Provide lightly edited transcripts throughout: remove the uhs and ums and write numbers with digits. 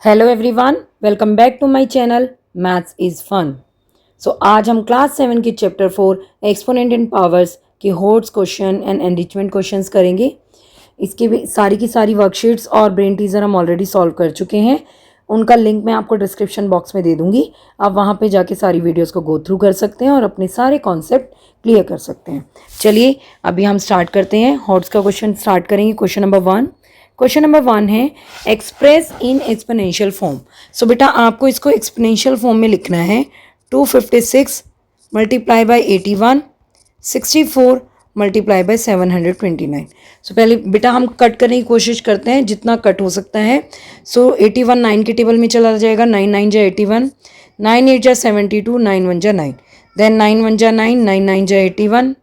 Hello everyone, welcome back to my channel maths is fun. So आज हम class 7 की chapter 4 exponent and powers के HOTS question and enrichment questions करेंगे। इसके भी सारी की सारी वर्कशीट्स और ब्रेन टीजर हम ऑलरेडी सॉल्व कर चुके हैं। उनका लिंक मैं आपको डिस्क्रिप्शन बॉक्स में दे दूंगी। आप वहाँ पे जाके सारी वीडियोस को गो थ्रू कर सकते हैं और अपने सारे कॉन्सेप्ट क्लियर कर सकते हैं। चलिए अभी हम स्टार्ट करते हैं। हॉड्स का क्वेश्चन स्टार्ट करेंगे। Question number 1। क्वेश्चन नंबर 1 है एक्सप्रेस इन एक्सपोनेंशियल फॉर्म। सो बेटा आपको इसको एक्सपोनेंशियल फॉर्म में लिखना है। 256 मल्टीप्लाई बाई 81, 64 मल्टीप्लाई बाई 729। सो पहले बेटा हम कट करने की कोशिश करते हैं जितना कट हो सकता है। सो 81 9 के टेबल में चला जाएगा। 9 9 जा 81, 9 8 जा 72, 9 1 जा 9, देन 9 1 जा 9, 9 9 जा 81।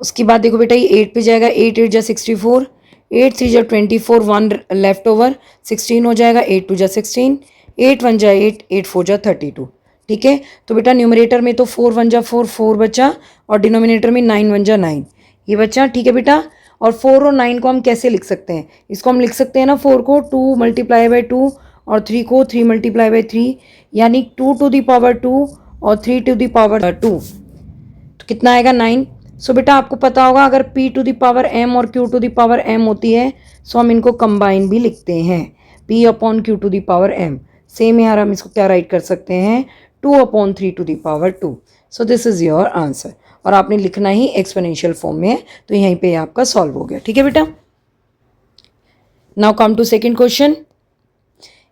उसके बाद देखो बेटा ये 8 पे जाएगा। 8 8 जा 64, 8 3 जा 24, 1 लेफ्ट ओवर, 16 हो जाएगा। 8 2 जा 16, 8 1 जा 8, 8 4 जा 32। ठीक है, तो बेटा न्यूमरेटर में तो 4 1 जा 4, 4 बचा, और डिनोमिनेटर में 9 1 जा 9 ये बचा। ठीक है बेटा, और 4 और 9 को हम कैसे लिख सकते हैं? इसको हम लिख सकते हैं ना 4 को 2 मल्टीप्लाई बाई 2 और 3 को 3 मल्टीप्लाई बाई 3, यानी 2 टू द पावर 2 और 3 टू द पावर 2, तो कितना आएगा 9। सो बेटा आपको पता होगा अगर p to the power m और q to the power m होती है सो हम इनको कंबाइन भी लिखते हैं, p upon q to the power m। Same यार हम इसको क्या राइट कर सकते हैं 2 upon 3 to the power 2। So this is your answer, और आपने लिखना ही एक्सपोनेंशियल फॉर्म में है, तो यहीं पे आपका सॉल्व हो गया। ठीक है बेटा, now come to second question.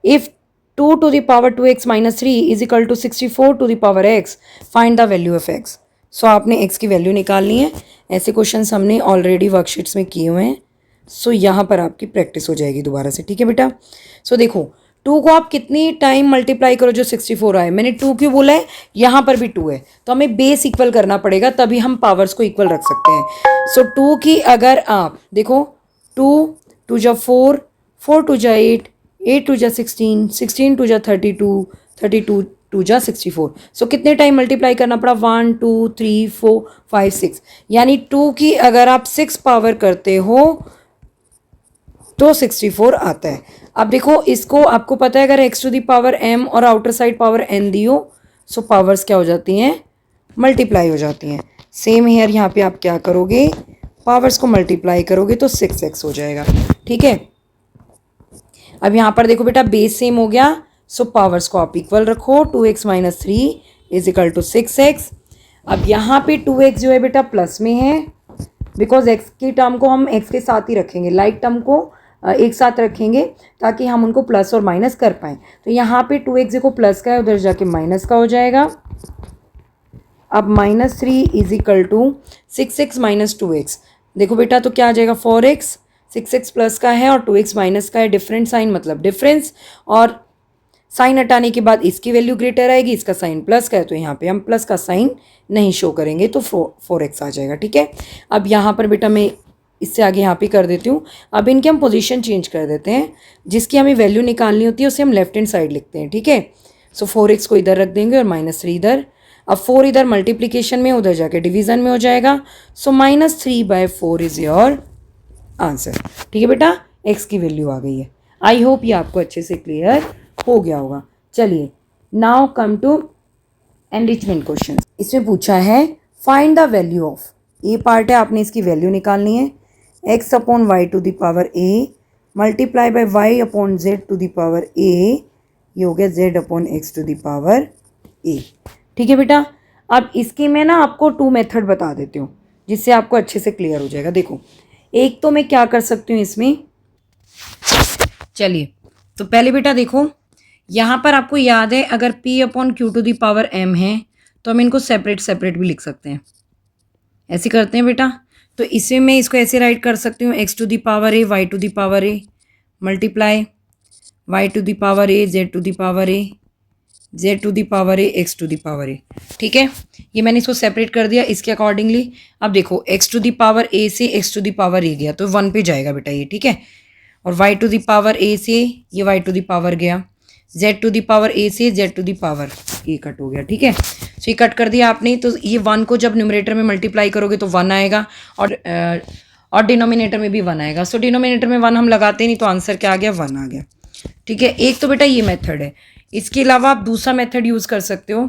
If 2 to the power 2x minus 3 is equal to 64 to the power x, find the value of x। So आपने x की वैल्यू निकालनी है। ऐसे क्वेश्चंस हमने ऑलरेडी वर्कशीट्स में किए हुए हैं। सो यहाँ पर आपकी प्रैक्टिस हो जाएगी दोबारा से। ठीक है बेटा, सो देखो 2 को आप कितनी टाइम मल्टीप्लाई करो जो 64 आए। मैंने 2 क्यों बोला है, यहाँ पर भी 2 है तो हमें बेस इक्वल करना पड़ेगा, तभी हम पावर्स को इक्वल रख सकते हैं। सो 2 की अगर आप देखो 2 2 जा 4, 4 2 जा 8, 8 2 जा 16, 16 2 जा 32, 32 2 जा 64। सो कितने टाइम मल्टीप्लाई करना पड़ा 1 2 3 4 5 6, यानी 2 की अगर आप 6 पावर करते हो तो 64 आता है। अब देखो इसको आपको पता है अगर x to the power m और आउटर साइड पावर n दी हो सो पावर्स क्या हो जाती हैं, मल्टीप्लाई हो जाती हैं। सेम हेयर यहाँ पे आप क्या करोगे, पावर्स को मल्टीप्लाई करोगे तो 6x हो जाएगा। ठीक है, अब यहाँ पर देखो बेटा बेस सेम हो गया, सो पावर्स को आप इक्वल रखो। 2x minus 3 is equal to 6x। अब यहाँ पे 2x जो है बेटा प्लस में है, बिकॉज x की टर्म को हम x के साथ ही रखेंगे, लाइक टर्म को एक साथ रखेंगे ताकि हम उनको प्लस और माइनस कर पाएँ। तो यहाँ पे 2x देखो प्लस का है, उधर जाके माइनस का हो जाएगा। अब minus 3 is equal to 6x minus 2x। देखो बेटा तो क्या आ जाएगा 4x, 6x प्लस का है और 2x माइनस का है, डिफरेंट साइन मतलब डिफरेंस, और साइन हटाने के बाद इसकी वैल्यू ग्रेटर आएगी, इसका साइन प्लस का है तो यहाँ पे हम प्लस का साइन नहीं शो करेंगे तो 4x आ जाएगा। ठीक है, अब यहाँ पर बेटा मैं इससे आगे यहाँ पे कर देती हूँ। अब इनके हम पोजीशन चेंज कर देते हैं, जिसकी हमें वैल्यू निकालनी होती है उसे हम लेफ्ट हैंड साइड लिखते हैं। ठीक है, सो 4x को इधर रख देंगे और माइनस 3 इधर। अब 4 इधर मल्टीप्लीकेशन में, उधर जाके डिवीजन में हो जाएगा। So minus 3/4 is your answer. ठीक है बेटा, x की वैल्यू आ गई है। आई होप ये आपको अच्छे से क्लियर हो गया होगा। चलिए now come to enrichment question. इसमें पूछा है फाइंड द वैल्यू ऑफ, ये पार्ट है आपने इसकी वैल्यू निकालनी है। x upon y to the power a multiply by y upon z to the power a, ये हो गया z upon x to the power a। ठीक है बेटा, अब इसकी मैं ना आपको 2 मेथड बता देती हूँ जिससे आपको अच्छे से क्लियर हो जाएगा। देखो एक तो मैं क्या कर सकती हूँ इसमें, चलिए तो पहले बेटा देखो यहाँ पर आपको याद है अगर p upon q to the power m है तो हम इनको सेपरेट सेपरेट भी लिख सकते हैं। ऐसे करते हैं बेटा, तो इसमें मैं इसको ऐसे राइट कर सकती हूँ x to the power a y to the power a multiply y to the power a z to the power a z to the power a x to the power a। ठीक है, ये मैंने इसको separate कर दिया इसके accordingly. अब देखो x to the power a से x to the power a गया तो 1 पे जाएगा बेटा ये। ठीक है, और y to the power a से ये y टू दी पावर गया, z to the power a से z to the power a cut हो गया। ठीक है, सो ये कट कर दिया आपने, तो ये 1 को जब न्यूमरेटर में मल्टीप्लाई करोगे तो 1 आएगा और डिनोमिनेटर में भी 1 आएगा। सो डिनोमिनेटर में 1 हम लगाते नहीं तो आंसर क्या आ गया 1 आ गया। ठीक है, एक तो बेटा ये मेथड है। इसके अलावा आप दूसरा मेथड यूज़ कर सकते हो,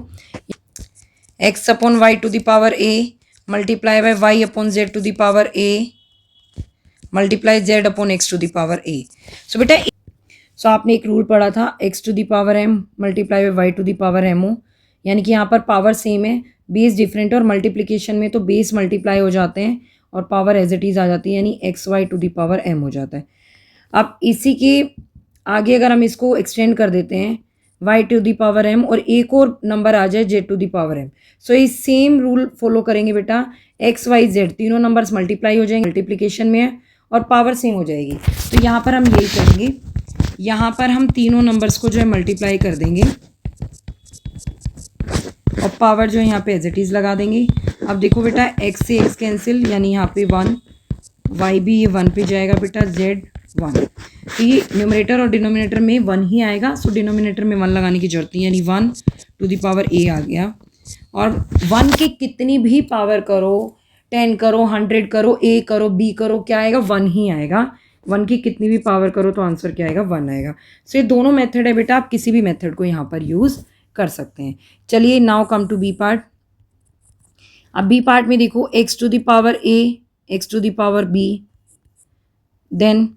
x upon y to the power a multiply by y upon z to the power a multiply z upon x to the power a। So बेटा आपने एक रूल पढ़ा था, x to the power m multiply by y to the power mo, यानी कि यहाँ पर power same है, बेस डिफरेंट है, और मल्टीप्लिकेशन में तो बेस मल्टीप्लाई हो जाते हैं और पावर एज इट इज़ आ जाती है, यानी x y to the power m हो जाता है। अब इसी के आगे अगर हम इसको एक्सटेंड कर देते हैं y to the power m और एक और नंबर आ जाए z to the power m, so इस सेम रूल फॉलो करेंगे बेटा, x y z तीनों नंबर्स मल्टीप्लाई हो जाएंगे, मल्टीप्लिकेशन में है और पावर सेम हो जाएगी। तो यहाँ पर हम यही करेंगे, यहाँ पर हम तीनों नंबर्स को जो है मल्टीप्लाई कर देंगे और पावर जो है यहाँ पे एज इट इज़ लगा देंगे। अब देखो बेटा x से x कैंसिल, यानी यहाँ पे 1, y भी ये 1 पे जाएगा बेटा, z 1, तो ये न्यूमरेटर और डिनोमिनेटर में 1 ही आएगा, सो डिनोमिनेटर में 1 लगाने की जरूरत नहीं, यानी 1 टू द पावर a आ गया। और 1 की कितनी भी पावर करो, 10 करो, 100 करो, a करो, b करो, क्या आएगा, 1 ही आएगा। 1 की कितनी भी पावर करो तो आंसर क्या आएगा, 1 आएगा। सो ये दोनों मेथड है बेटा, आप किसी भी मेथड को यहाँ पर यूज़ कर सकते हैं। चलिए now come to B part. अब बी पार्ट में देखो, x to the power a, x to the power b, then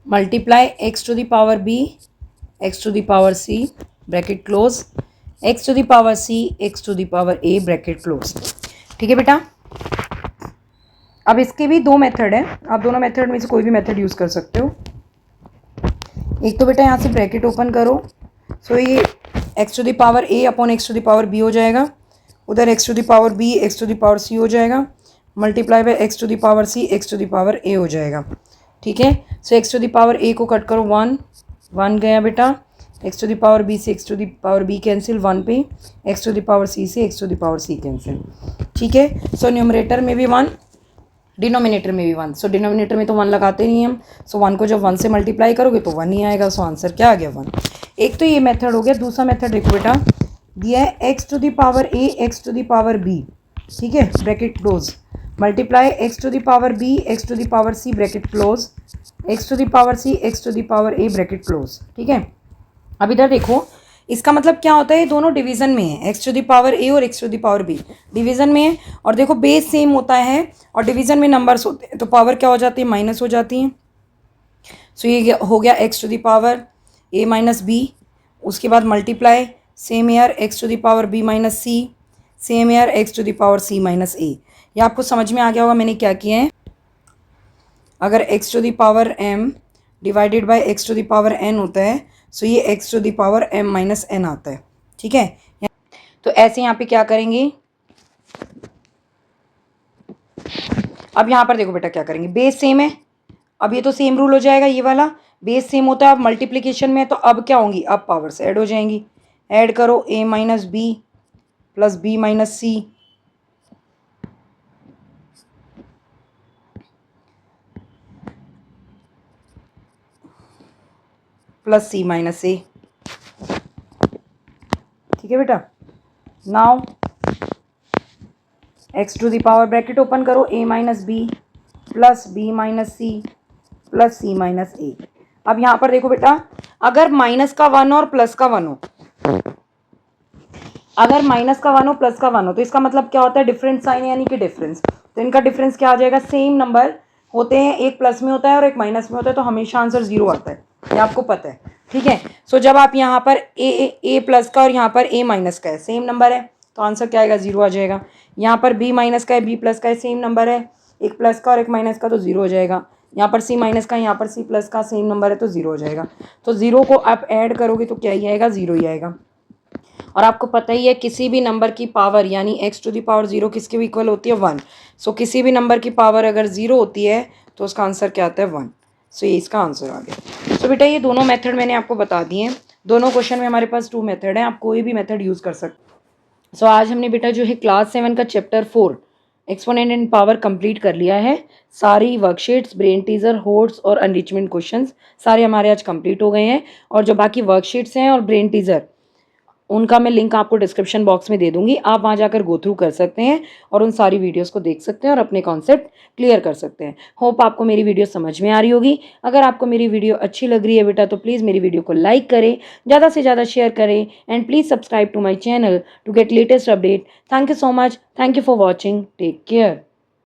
multiply x to the power b, x to the power c, bracket close, x to the power c, x to the power a, bracket close. ठीक है बेटा, अब इसके भी दो method है, आप दोनों मेथड में से कोई भी मेथड यूज़ कर सकते हो। एक तो बेटा यहाँ से ब्रैकेट ओपन करो, सो ये x to the power a upon x to the power b हो जाएगा, उधर x to the power b x to the power c हो जाएगा, multiply by x to the power c x to the power a हो जाएगा। ठीक है, so x to the power a को कट करो, 1 गया बेटा, x to the power b से x to the power b cancel, 1 पे, x to the power c से x to the power c cancel. ठीक है, सो न्यूमरेटर में भी 1, डिनोमिनेटर में भी 1, सो डिनोमिनेटर में तो 1 लगाते नहीं हम, सो 1 को जब 1 से मल्टीप्लाई करोगे तो 1 ही आएगा, सो आंसर क्या आ गया, 1। एक तो ये मेथड हो गया। दूसरा मेथड देखो बेटा, दिया है x to the power a x to the power b, ठीक है, bracket close, multiply x to the power b x to the power c, bracket close, x to the power c x to the power a, bracket close. ठीक है, अब इधर देखो, इसका मतलब क्या होता है, ये दोनों डिवीज़न में है, x to the power a और x to the power b division में है, और देखो बेस सेम होता है और डिवीज़न में नंबर्स होते हैं तो पावर क्या हो जाती है, माइनस हो जाती है। सो ये हो गया x to the power a minus b, उसके बाद multiply, same here x to the power b minus c, same here x to the power c minus a। ये आपको समझ में आ गया होगा मैंने क्या किया है। अगर x to the power m divided by x to the power n होता है, सो ये x to the power m minus n आता है। ठीक है, तो ऐसे यहाँ पे क्या करेंगे, अब यहाँ पर देखो बेटा क्या करेंगे, बेस सेम है, अब ये तो सेम रूल हो जाएगा, ये वाला बेस सेम होता है, अब मल्टीप्लिकेशन में, तो अब क्या होंगी, अब पावर्स ऐड हो जाएंगी। ऐड करो, a minus b plus b minus c plus c minus a। ठीक है बेटा, now x to the power, bracket open करो, a minus b plus b minus c plus c minus a। अब यहाँ पर देखो बेटा, अगर माइनस का 1 और प्लस का 1 हो, अगर माइनस का 1 हो प्लस का 1 हो, तो इसका मतलब क्या होता है, डिफरेंट साइन, यानी कि डिफरेंस। तो इनका डिफरेंस क्या आ जाएगा, सेम नंबर होते हैं, एक प्लस में होता है और एक माइनस में होता है, तो हमेशा आंसर 0 आता है, ये आपको पता है। ठीक है, सो जब आप यहाँ पर ए प्लस का और यहाँ पर a माइनस का है, सेम नंबर है, तो आंसर क्या आएगा, 0 आ जाएगा। यहाँ पर b माइनस का है, b प्लस का है, सेम नंबर है, एक प्लस का और एक माइनस का, तो 0 हो जाएगा। यहाँ पर c माइनस का, यहाँ पर c प्लस का, सेम नंबर है, तो 0 हो जाएगा। तो 0 को आप ऐड करोगे तो क्या ही आएगा, 0 ही आएगा। और आपको पता ही है, किसी भी नंबर की पावर यानी x टू द पावर 0 किसके भी इक्वल होती है, 1। सो किसी भी नंबर की पावर अगर 0 होती है तो उसका आंसर क्या आता है, 1। सो ये इसका आंसर आ गया। सो बेटा ये दोनों मेथड मैंने आपको बता दिए हैं। दोनों क्वेश्चन में हमारे पास 2 मेथड हैं, आप कोई भी मेथड यूज़ कर सकते। सो आज हमने बेटा जो है क्लास 7 का chapter 4 exponent and power complete कर लिया है। सारी वर्कशीट्स, ब्रेन टीजर, होड्स और एनरिचमेंट क्वेश्चंस सारे हमारे आज कंप्लीट हो गए हैं। और जो बाकी वर्कशीट्स हैं और ब्रेन टीजर उनका मैं लिंक आपको डिस्क्रिप्शन बॉक्स में दे दूंगी, आप वहाँ जाकर गो थ्रू कर सकते हैं और उन सारी वीडियोस को देख सकते हैं और अपने कॉन्सेप्ट क्लियर कर सकते हैं। होप आपको मेरी वीडियो समझ में आ रही होगी। अगर आपको मेरी वीडियो अच्छी लग रही है बेटा तो प्लीज़ मेरी वीडियो को लाइक करें, ज़्यादा से ज़्यादा शेयर करें and please subscribe to my channel to get latest update. Thank you so much. Thank you for watching. Take care.